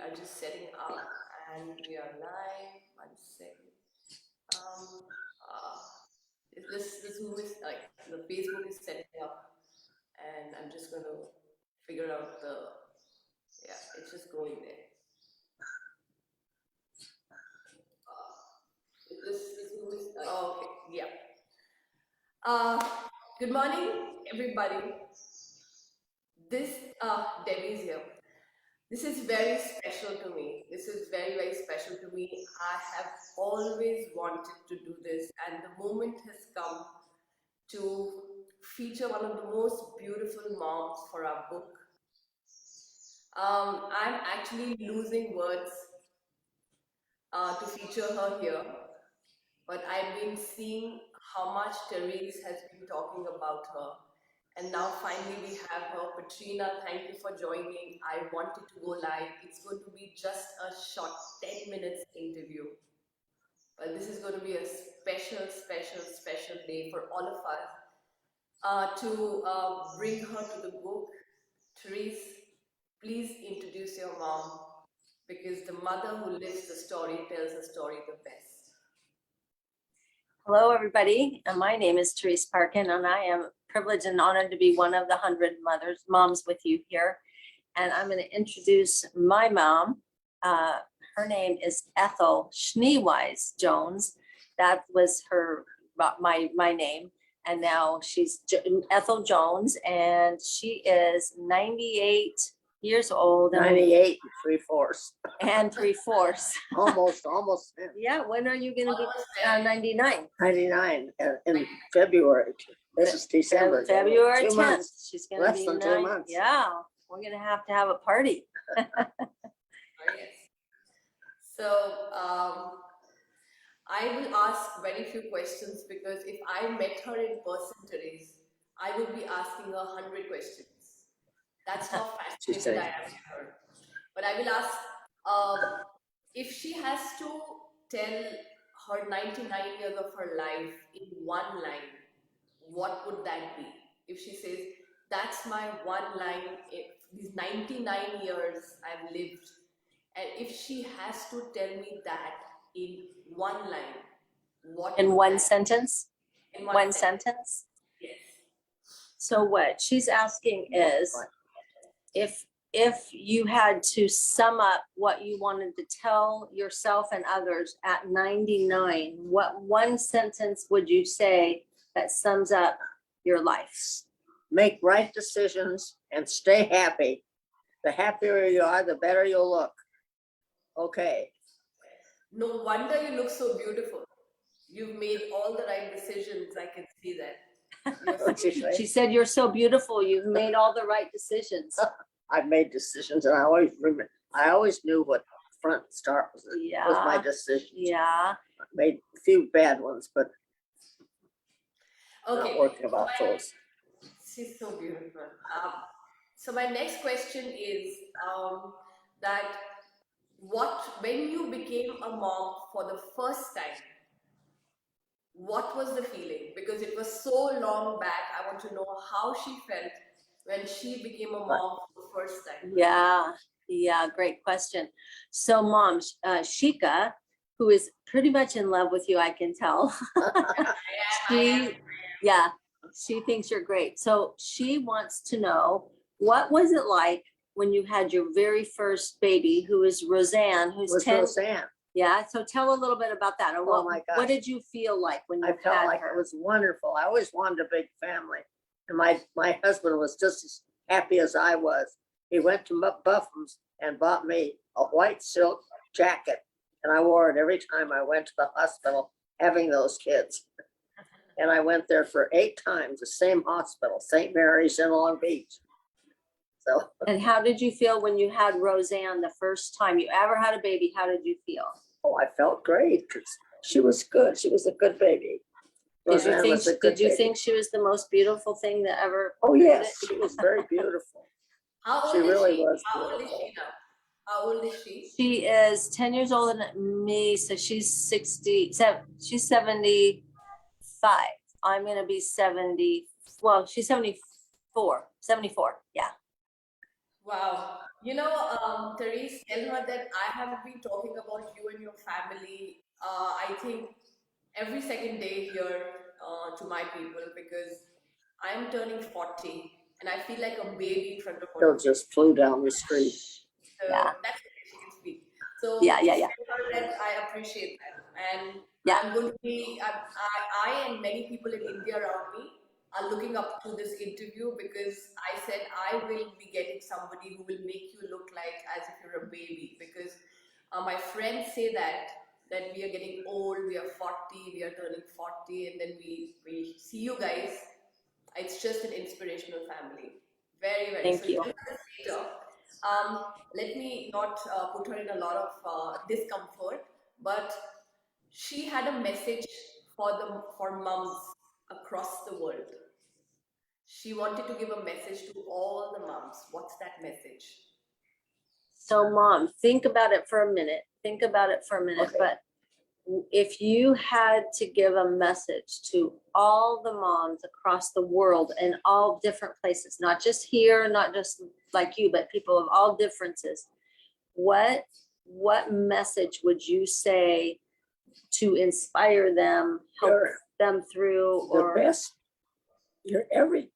are just setting up and we are live. One second. Um, this Zoom is like the Facebook is setting up, and I'm just going to figure out yeah, it's just going there. This Zoom is oh, okay, yeah. Good morning, everybody. This Debbie's here. This is very special to me. This is very, very special to me. I have always wanted to do this, and the moment has come to feature one of the most beautiful moms for our book. I'm actually losing words to feature her here, but I've been seeing how much Therese has been talking about her. And now finally we have her. Patrina, thank you for joining. I wanted to go live. It's going to be just a short 10 minutes interview. But this is going to be a special, special, special day for all of us to bring her to the book. Therese, please introduce your mom, because the mother who lives the story tells the story the best. Hello, everybody. My name is Therese Parkin, and I am privileged and honored to be one of the 100 moms with you here. And I'm going to introduce my mom. Her name is Ethel Schneewise Jones. That was my name. And now she's Ethel Jones, and she is 98 years old. 98 3/4. And 3/4. Almost. Yeah, when are you going to be 99? 99 in February. This is December. February 2 10th. months. She's going to Less be than 2 9. months. Yeah, we're going to have a party. Oh, yes. So I will ask very few questions, because if I met her in person, Therese, I would be asking her 100 questions. That's how fascinated I am with her. But I will ask, if she has to tell her 99 years of her life in one line, what would that be? If she says, that's my one line, if these 99 years I've lived, and if she has to tell me that in one line, what In would one that sentence? be? In One sentence? Yes. So what she's asking is, if you had to sum up what you wanted to tell yourself and others at 99, what one sentence would you say that sums up your life? Make right decisions and stay happy. The happier you are, the better you'll look. Okay. No wonder you look so beautiful. You've made all the right decisions. I can see that. What'd she say? She said, you're so beautiful. You've made all the right decisions. I've made decisions, and I always knew what Front Star was my decision. Yeah. I made a few bad ones, but Okay. not working about those. She's so beautiful. So my next question is that when you became a mom for the first time, what was the feeling? Because it was so long back. I want to know how she felt when she became a mom for the first time. Yeah, great question. So mom, Shika, who is pretty much in love with you, I can tell. She thinks you're great. So she wants to know, what was it like when you had your very first baby, who is Roseanne, who's 10? Roseanne. Yeah, so tell a little bit about that. Or Oh my gosh. What did you feel like when you I felt had like her? it was wonderful. I always wanted a big family. And my husband was just as happy as I was. He went to Buffum's and bought me a white silk jacket. And I wore it every time I went to the hospital having those kids. And I went there for 8 times, the same hospital, St. Mary's in Long Beach. So. And how did you feel when you had Roseanne the first time you ever had a baby? How did you feel? Oh, I felt great, because she was good. She was a good baby. Did you think she was the most beautiful thing that ever? Oh yes, she was very beautiful. How old She is really she? was How old is she now? How old is she? She is 10 years older than me, so she's 67. She's 75. I'm gonna be 70. Well, she's 74. 74. Yeah. Wow. Therese, tell her that I have been talking about you and your family. I think every second day here to my people because I am turning 40 and I feel like a baby in front of all Bill of you. just flew down the street. Yeah. That's okay, she can speak. So Yeah. just tell her that I appreciate that. And Yeah. I'm going to be, I and many people in India around me are looking up to this interview because I said I will be getting somebody who will make you look like as if you're a baby because my friends say that we are getting old, we are 40, we are turning 40, and then we see you guys. It's just an inspirational family. Very, very. So Thank you you. tell her this later. Let me not put her in a lot of discomfort, but she had a message for moms across the world. She wanted to give a message to all the moms. What's that message? So mom, think about it for a minute. Think about it for a minute, Okay. but if you had to give a message to all the moms across the world in all different places, not just here, not just like you, but people of all differences, what message would you say to inspire them, help You're them through, the or best. You're every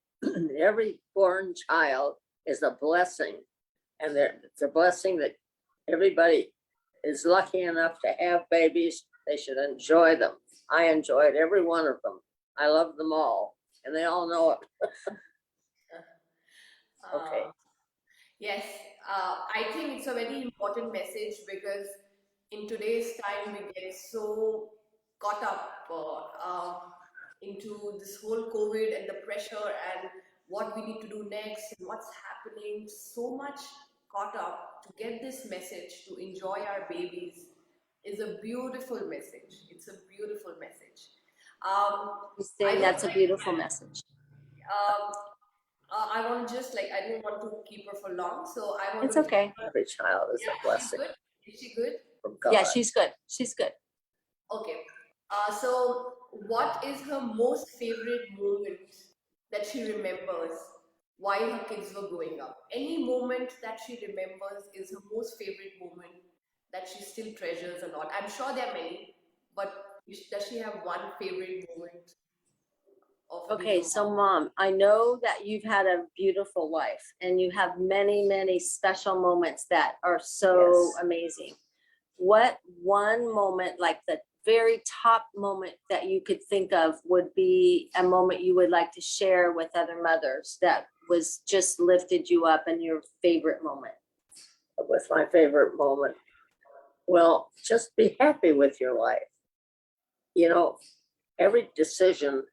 born child is a blessing. And it's a blessing that everybody is lucky enough to have babies. They should enjoy them. I enjoyed every one of them. I love them all, and they all know it. Okay. Yes, I think it's a very important message because in today's time we get so caught up into this whole COVID and the pressure and what we need to do next and what's happening. So much caught up to get this message to enjoy our babies is a beautiful message. It's a beautiful message. you I say don't that's a like, beautiful message. I want to just like I don't want to keep her for long, so I want It's to. okay. Every child is Yeah, a she's blessing good. Is she good? from God. Yeah, she's good. She's good. Okay. So what is her most favorite moment that she remembers while her kids were growing up? Any moment that she remembers is her most favorite moment that she still treasures a lot. I'm sure there are many, but does she have one favorite moment of being Okay, a so mom? mom, I know that you've had a beautiful life and you have many, many special moments that are so Yes. amazing. What one moment, like the very top moment that you could think of would be a moment you would like to share with other mothers that was just lifted you up and your favorite moment? What's my favorite moment? Well, just be happy with your life. You know, every decision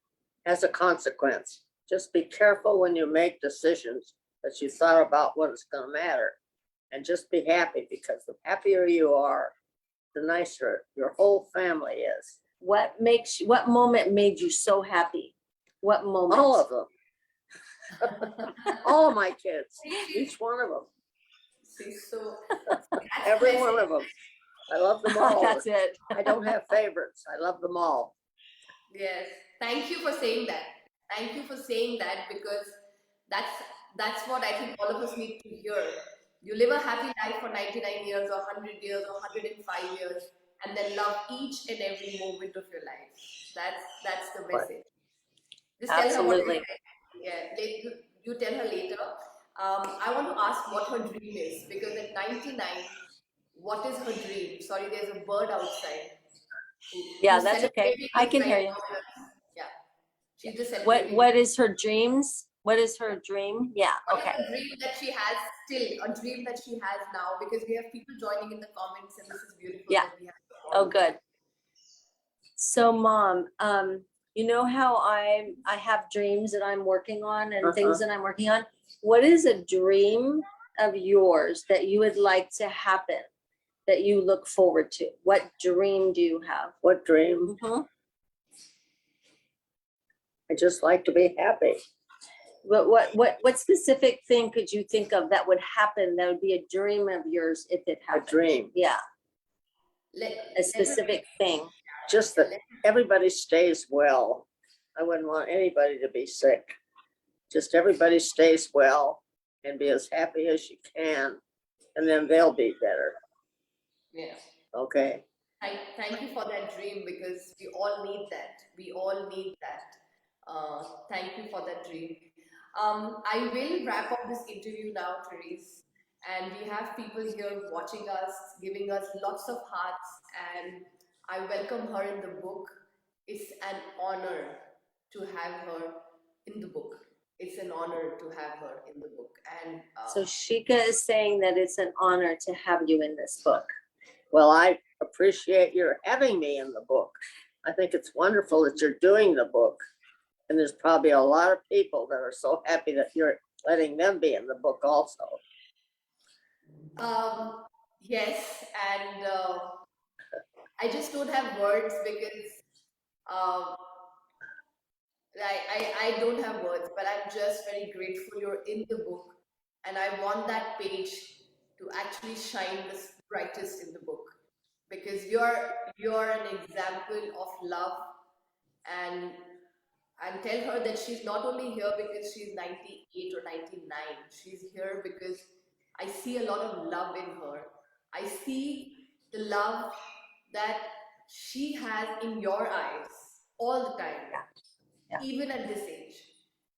has a consequence. Just be careful when you make decisions that you thought about what is going to matter. And just be happy because the happier you are, the nicer your whole family is. What moment made you so happy? What moment? All of them. All of my kids, each one of them, See, so every one of them. I love them all. That's it. I don't have favorites. I love them all. Yes, thank you for saying that. Thank you for saying that because that's that's what I think all of us need to hear. You live a happy life for 99 years or 100 years or 105 years and then love each and every moment of your life. That's the Right. message. Just tell her what you Absolutely. like. Yeah, you tell her later. I want to ask what her dream is because at 99, what is her dream? Sorry, there's a bird outside. Yeah, Who's that's okay. celebrating I this can right hear you. now with us. Yeah, she's just What celebrating. is her dreams? What is her dream? Yeah, What okay. is a dream that she has still, a dream that she has now? Because we have people joining in the comments, and this is beautiful Yeah. that we have. Oh, good. So mom, you know how I have dreams that I'm working on and things that I'm working on? What is a dream of yours that you would like to happen, that you look forward to? What dream do you have? What dream? Mhm. I just like to be happy. What specific thing could you think of that would happen, that would be a dream of yours if it A happened? dream. Yeah, Let, a specific thing. Just that everybody stays well. I wouldn't want anybody to be sick. Just everybody stays well and be as happy as you can and then they'll be better. Yeah. Okay. Thank you for that dream because we all need that. We all need that. Thank you for that dream. I will wrap up this interview now, Therese. And we have people here watching us, giving us lots of hearts, and I welcome her in the book. It's an honor to have her in the book. It's an honor to have her in the book. And So Shika is saying that it's an honor to have you in this book. Well, I appreciate your having me in the book. I think it's wonderful that you're doing the book. And there's probably a lot of people that are so happy that you're letting them be in the book also. yes, and I just don't have words because um, I don't have words, but I'm just very grateful you're in the book, and I want that page to actually shine the brightest in the book because you're an example of love, and tell her that she's not only here because she's 98 or 99. She's here because I see a lot of love in her. I see the love that she has in your eyes all the time, Yeah. even at this age.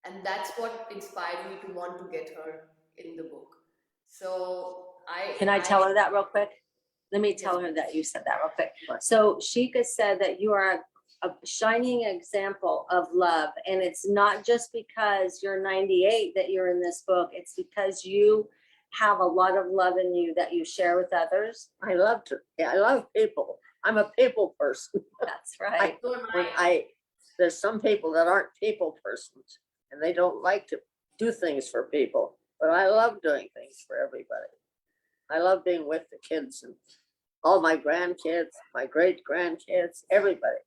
And that's what inspired me to want to get her in the book. So Can I tell her that real quick? Let me tell her that you said that real quick. So Shika said that you are a shining example of love. And it's not just because you're 98 that you're in this book. It's because you have a lot of love in you that you share with others. I love people. I'm a people person. That's right. There's some people that aren't people persons and they don't like to do things for people, but I love doing things for everybody. I love being with the kids and all my grandkids, my great grandkids, everybody.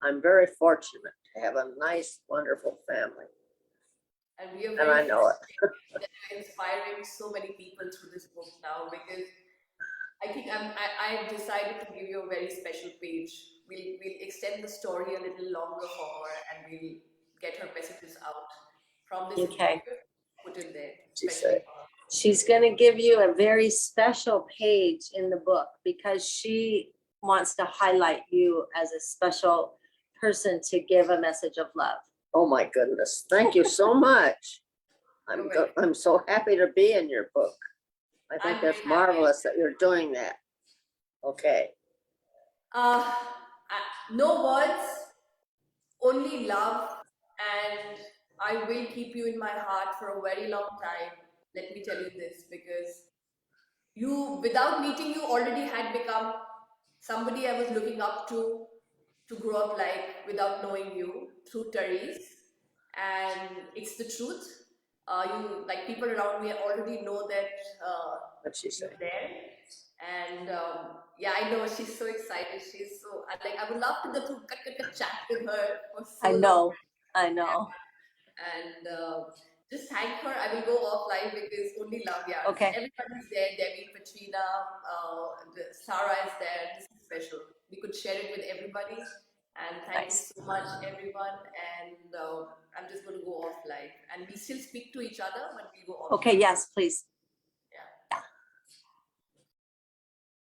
I'm very fortunate to have a nice, wonderful family. And we are And I know it. that we're inspiring so many people through this book now because I think I've decided to give you a very special page. We'll extend the story a little longer for her and we'll get her messages out from this Okay. interview, put it there. She especially said. for her. She's going to give you a very special page in the book because she wants to highlight you as a special person to give a message of love. Oh my goodness. Thank you so much. I'm so happy to be in your book. I think I'm that's very happy. marvelous that you're doing that. Okay. No words, only love, and I will keep you in my heart for a very long time. Let me tell you this because you, without meeting you, already had become somebody I was looking up to grow up like without knowing you through Therese, and it's the truth. You like people around me already know that What'd she say? you're there, and yeah, I know she's so excited. She's so I would love to go to chat with her for so long. I know. And just thank her. I will go offline because only love, yeah. Okay. Everybody's there. Debbie, Katrina, Sarah is there. This is special. We could share it with everybody. And thank Nice. you so much, everyone. And I'm just going to go offline. And we still speak to each other when we go offline. Okay, yes, please.